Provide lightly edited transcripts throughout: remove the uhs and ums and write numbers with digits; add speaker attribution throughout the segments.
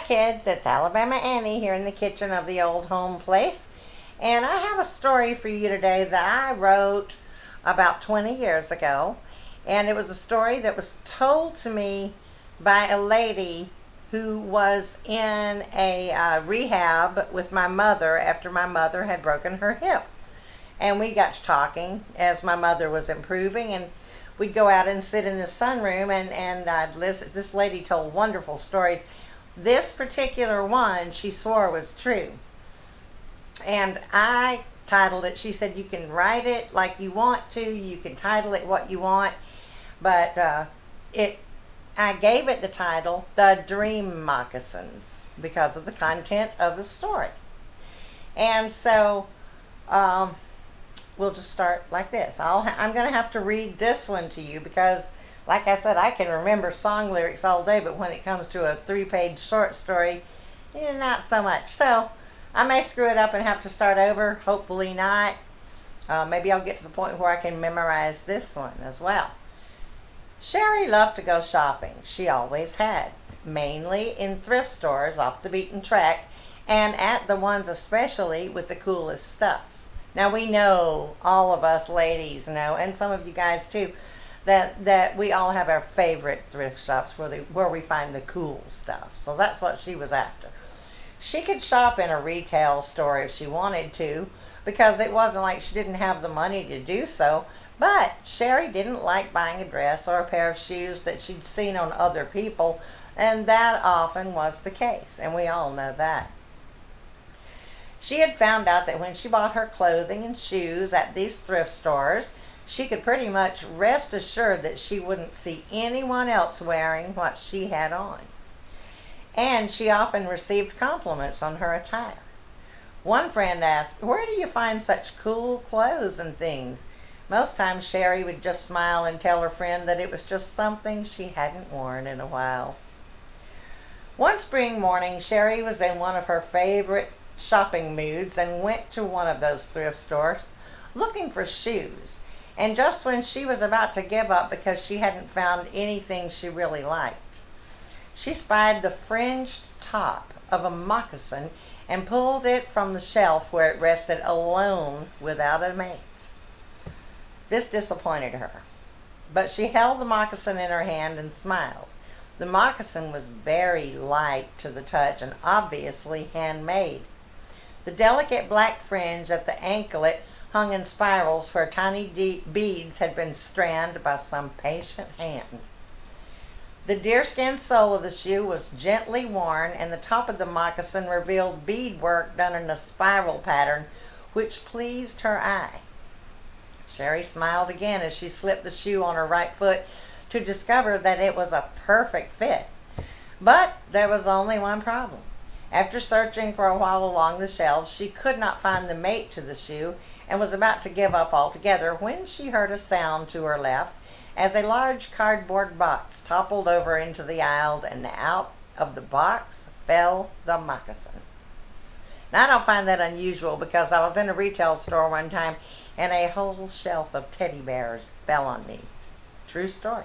Speaker 1: kids, it's Alabama Annie here in the kitchen of the old home place. And I have a story for you today that I wrote about 20 years ago. And it was a story that was told to me by a lady who was in a rehab with my mother after my mother had broken her hip. And we got to talking as my mother was improving, and we'd go out and sit in the sunroom and I'd listen. This lady told wonderful stories. This particular one she swore was true. And I titled it, she said, you can write it like you want to, you can title it what you want, but I gave it the title, The Dream Moccasins, because of the content of the story. And so, we'll just start like this. I'm going to have to read this one to you because, like I said, I can remember song lyrics all day, but when it comes to a 3-page short story, not so much. So I may screw it up and have to start over. Hopefully not. Maybe I'll get to the point where I can memorize this one as well. Sherry loved to go shopping. She always had, mainly in thrift stores off the beaten track, and at the ones especially with the coolest stuff. Now we know, all of us ladies know, and some of you guys too, that we all have our favorite thrift shops where we find the cool stuff. So that's what she was after. She could shop in a retail store if she wanted to, because it wasn't like she didn't have the money to do so. But Sherry didn't like buying a dress or a pair of shoes that she'd seen on other people, and that often was the case, and we all know that. She had found out that when she bought her clothing and shoes at these thrift stores, she could pretty much rest assured that she wouldn't see anyone else wearing what she had on. And she often received compliments on her attire. One friend asked, "Where do you find such cool clothes and things?" Most times Sherry would just smile and tell her friend that it was just something she hadn't worn in a while. One spring morning, Sherry was in one of her favorite shopping moods and went to one of those thrift stores looking for shoes. And just when she was about to give up because she hadn't found anything she really liked, she spied the fringed top of a moccasin and pulled it from the shelf where it rested alone without a mate. This disappointed her, but she held the moccasin in her hand and smiled. The moccasin was very light to the touch and obviously handmade. The delicate black fringe at the anklet hung in spirals where tiny beads had been stranded by some patient hand. The deerskin sole of the shoe was gently worn, and the top of the moccasin revealed beadwork done in a spiral pattern which pleased her eye. Sherry smiled again as she slipped the shoe on her right foot to discover that it was a perfect fit. But there was only one problem. After searching for a while along the shelves, she could not find the mate to the shoe and was about to give up altogether when she heard a sound to her left as a large cardboard box toppled over into the aisle, and out of the box fell the moccasin. Now, I don't find that unusual because I was in a retail store one time and a whole shelf of teddy bears fell on me. True story.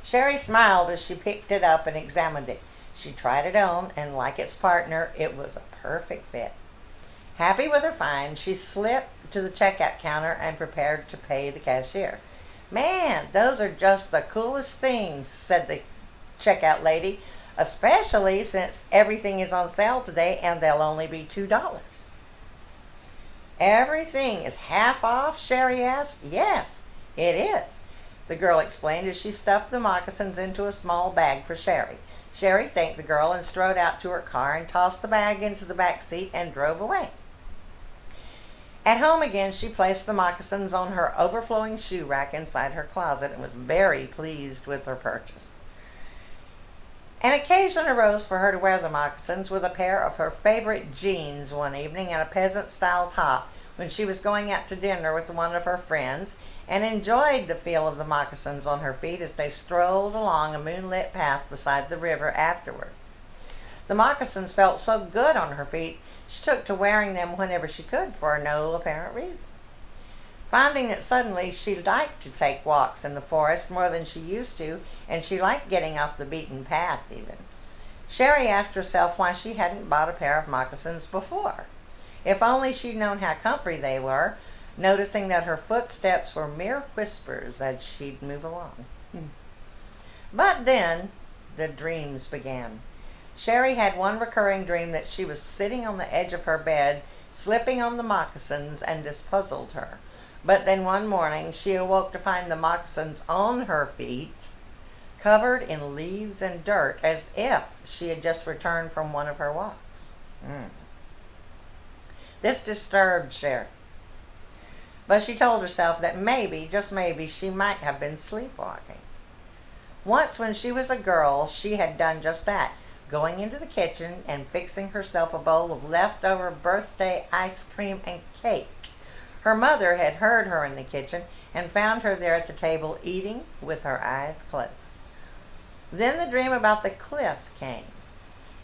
Speaker 1: Sherry smiled as she picked it up and examined it. She tried it on, and like its partner, it was a perfect fit. Happy with her find, she slipped to the checkout counter and prepared to pay the cashier. "Man, those are just the coolest things," said the checkout lady, "especially since everything is on sale today and they'll only be $2. "Everything is half off?" Sherry asked. "Yes, it is," the girl explained as she stuffed the moccasins into a small bag for Sherry. Sherry thanked the girl and strode out to her car and tossed the bag into the back seat and drove away. At home again, she placed the moccasins on her overflowing shoe rack inside her closet and was very pleased with her purchase. An occasion arose for her to wear the moccasins with a pair of her favorite jeans one evening and a peasant-style top when she was going out to dinner with one of her friends, and enjoyed the feel of the moccasins on her feet as they strolled along a moonlit path beside the river afterward. The moccasins felt so good on her feet, she took to wearing them whenever she could for no apparent reason. Finding that suddenly she liked to take walks in the forest more than she used to, and she liked getting off the beaten path even. Sherry asked herself why she hadn't bought a pair of moccasins before. If only she'd known how comfy they were, noticing that her footsteps were mere whispers as she'd move along. But then the dreams began. Sherry had one recurring dream that she was sitting on the edge of her bed, slipping on the moccasins, and this puzzled her. But then one morning she awoke to find the moccasins on her feet, covered in leaves and dirt, as if she had just returned from one of her walks. This disturbed Sherry, but she told herself that maybe, just maybe, she might have been sleepwalking. Once when she was a girl, she had done just that, going into the kitchen and fixing herself a bowl of leftover birthday ice cream and cake. Her mother had heard her in the kitchen and found her there at the table eating with her eyes closed. Then the dream about the cliff came.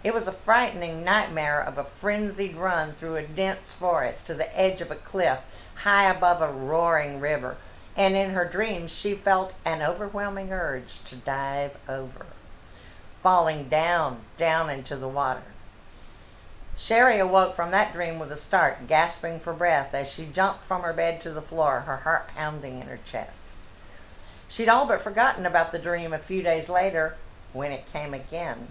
Speaker 1: It was a frightening nightmare of a frenzied run through a dense forest to the edge of a cliff high above a roaring river, and in her dreams she felt an overwhelming urge to dive over, falling down into the water. Sherry awoke from that dream with a start, gasping for breath as she jumped from her bed to the floor, her heart pounding in her chest. She'd all but forgotten about the dream a few days later when it came again.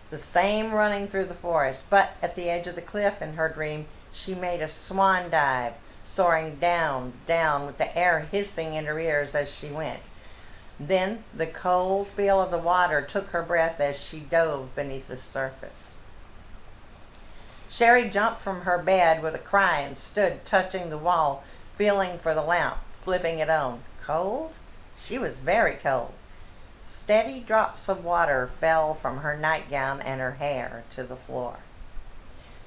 Speaker 1: The same running through the forest, but at the edge of the cliff in her dream, she made a swan dive, soaring down, with the air hissing in her ears as she went. Then the cold feel of the water took her breath as she dove beneath the surface. Sherry jumped from her bed with a cry and stood touching the wall, feeling for the lamp, flipping it on. Cold? She was very cold. Steady drops of water fell from her nightgown and her hair to the floor.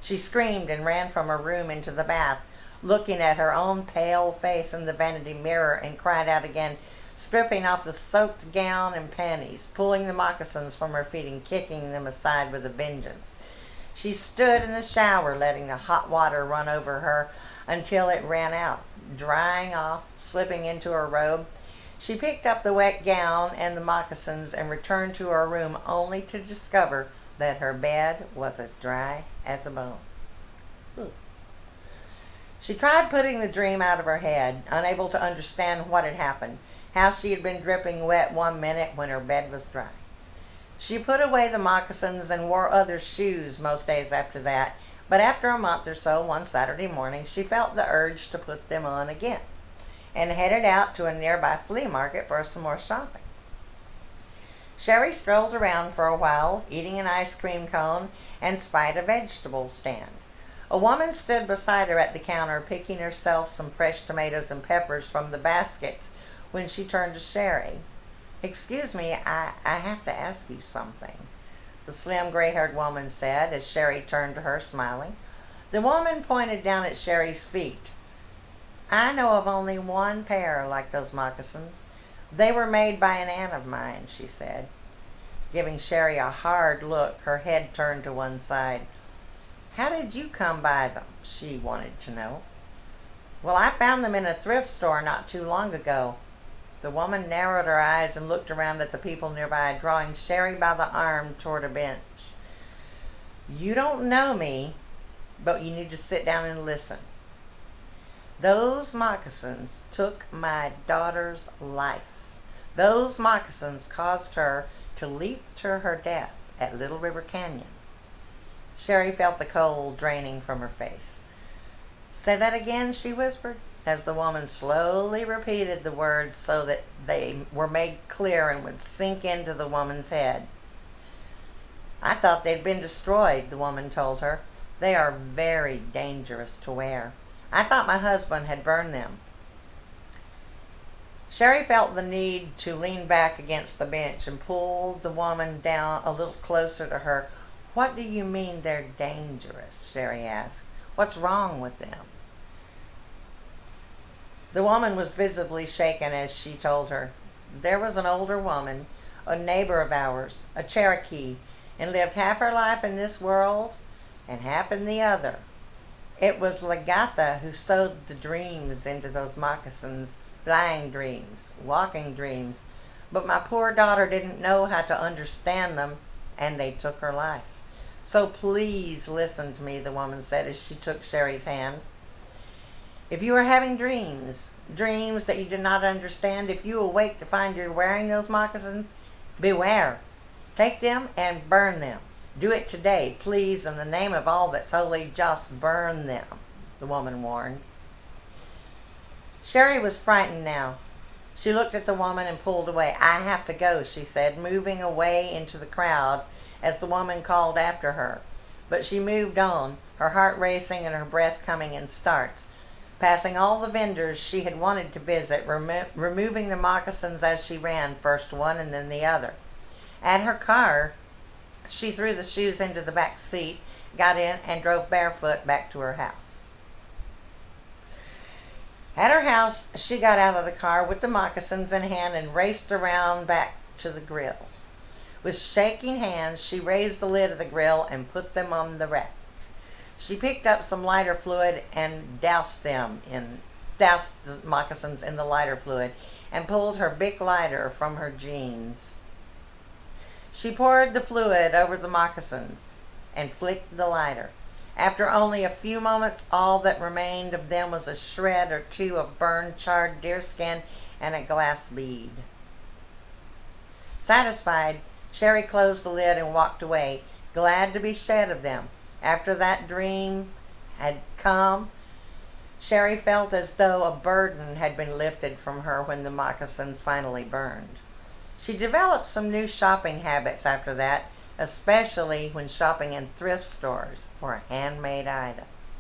Speaker 1: She screamed and ran from her room into the bath, looking at her own pale face in the vanity mirror, and cried out again, stripping off the soaked gown and panties, pulling the moccasins from her feet and kicking them aside with a vengeance. She stood in the shower, letting the hot water run over her until it ran out, drying off, slipping into her robe. She picked up the wet gown and the moccasins and returned to her room only to discover that her bed was as dry as a bone. She tried putting the dream out of her head, unable to understand what had happened, how she had been dripping wet one minute when her bed was dry. She put away the moccasins and wore other shoes most days after that, but after a month or so, one Saturday morning, she felt the urge to put them on again, and headed out to a nearby flea market for some more shopping. Sherry strolled around for a while, eating an ice cream cone and spied a vegetable stand. A woman stood beside her at the counter, picking herself some fresh tomatoes and peppers from the baskets when she turned to Sherry. "Excuse me, I have to ask you something," the slim gray-haired woman said as Sherry turned to her, smiling. The woman pointed down at Sherry's feet. "I know of only one pair like those moccasins. They were made by an aunt of mine," she said. Giving Sherry a hard look, her head turned to one side. "How did you come by them?" she wanted to know. "Well, I found them in a thrift store not too long ago." The woman narrowed her eyes and looked around at the people nearby, drawing Sherry by the arm toward a bench. "You don't know me, but you need to sit down and listen. Those moccasins took my daughter's life. Those moccasins caused her to leap to her death at Little River Canyon." Sherry felt the cold draining from her face. "Say that again," she whispered, as the woman slowly repeated the words so that they were made clear and would sink into the woman's head. "I thought they'd been destroyed," the woman told her. "They are very dangerous to wear. I thought my husband had burned them." Sherry felt the need to lean back against the bench and pull the woman down a little closer to her. "What do you mean they're dangerous?" Sherry asked. "What's wrong with them?" The woman was visibly shaken as she told her. "There was an older woman, a neighbor of ours, a Cherokee, and lived half her life in this world and half in the other. It was Lagatha who sewed the dreams into those moccasins, flying dreams, walking dreams, but my poor daughter didn't know how to understand them, and they took her life. So please listen to me, the woman said as she took Sherry's hand. If you are having dreams that you do not understand, if you awake to find you're wearing those moccasins, beware. Take them and burn them. Do it today, please, in the name of all that's holy, just burn them, the woman warned. Sherry was frightened now. She looked at the woman and pulled away. I have to go, she said, moving away into the crowd as the woman called after her. But she moved on, her heart racing and her breath coming in starts, passing all the vendors she had wanted to visit, removing the moccasins as she ran, first one and then the other. At her car, she threw the shoes into the back seat, got in, and drove barefoot back to her house. At her house, she got out of the car with the moccasins in hand and raced around back to the grill. With shaking hands, she raised the lid of the grill and put them on the rack. She picked up some lighter fluid and doused the moccasins in the lighter fluid and pulled her big lighter from her jeans. She poured the fluid over the moccasins and flicked the lighter. After only a few moments, all that remained of them was a shred or two of burned, charred deerskin and a glass bead. Satisfied, Sherry closed the lid and walked away, glad to be shed of them. After that dream had come, Sherry felt as though a burden had been lifted from her when the moccasins finally burned. She developed some new shopping habits after that, especially when shopping in thrift stores for handmade items.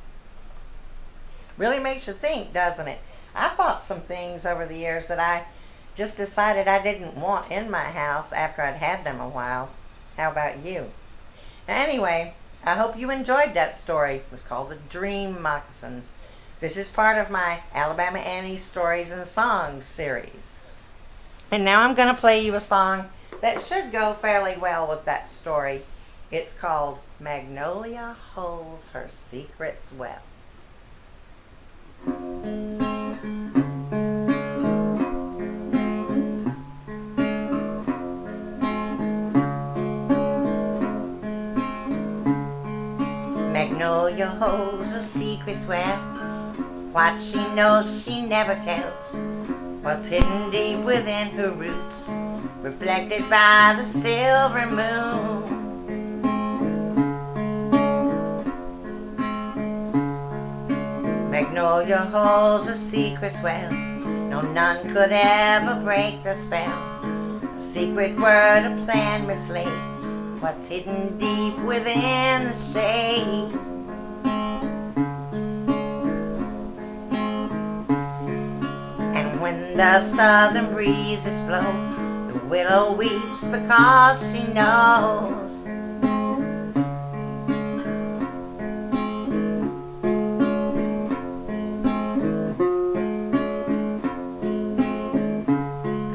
Speaker 1: Really makes you think, doesn't it? I bought some things over the years that I just decided I didn't want in my house after I'd had them a while. How about you? Now anyway, I hope you enjoyed that story. It was called the Dream Moccasins. This is part of my Alabama Annie Stories and Songs series. And now I'm going to play you a song that should go fairly well with that story. It's called Magnolia Holds Her Secrets Well. Magnolia holds her secrets well. What she knows she never tells. What's hidden deep within her roots, reflected by the silver moon. Magnolia holds her secrets well. No, none could ever break the spell. A secret word, a plan mislaid. What's hidden deep within the shade. When the southern breezes blow, the willow weeps because she knows.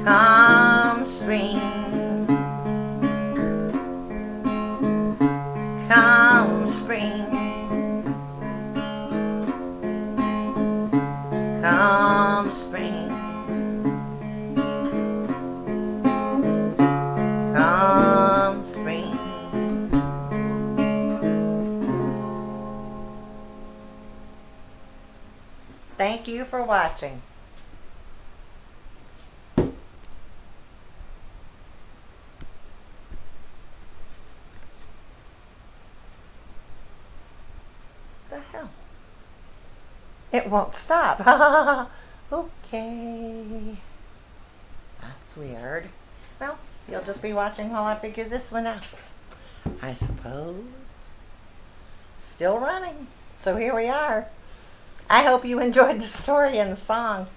Speaker 1: Come spring, come spring, come spring. Come spring. Thank you for watching. What the hell? It won't stop. Okay. That's weird. Well, you'll just be watching while I figure this one out, I suppose. Still running. So here we are. I hope you enjoyed the story and the song.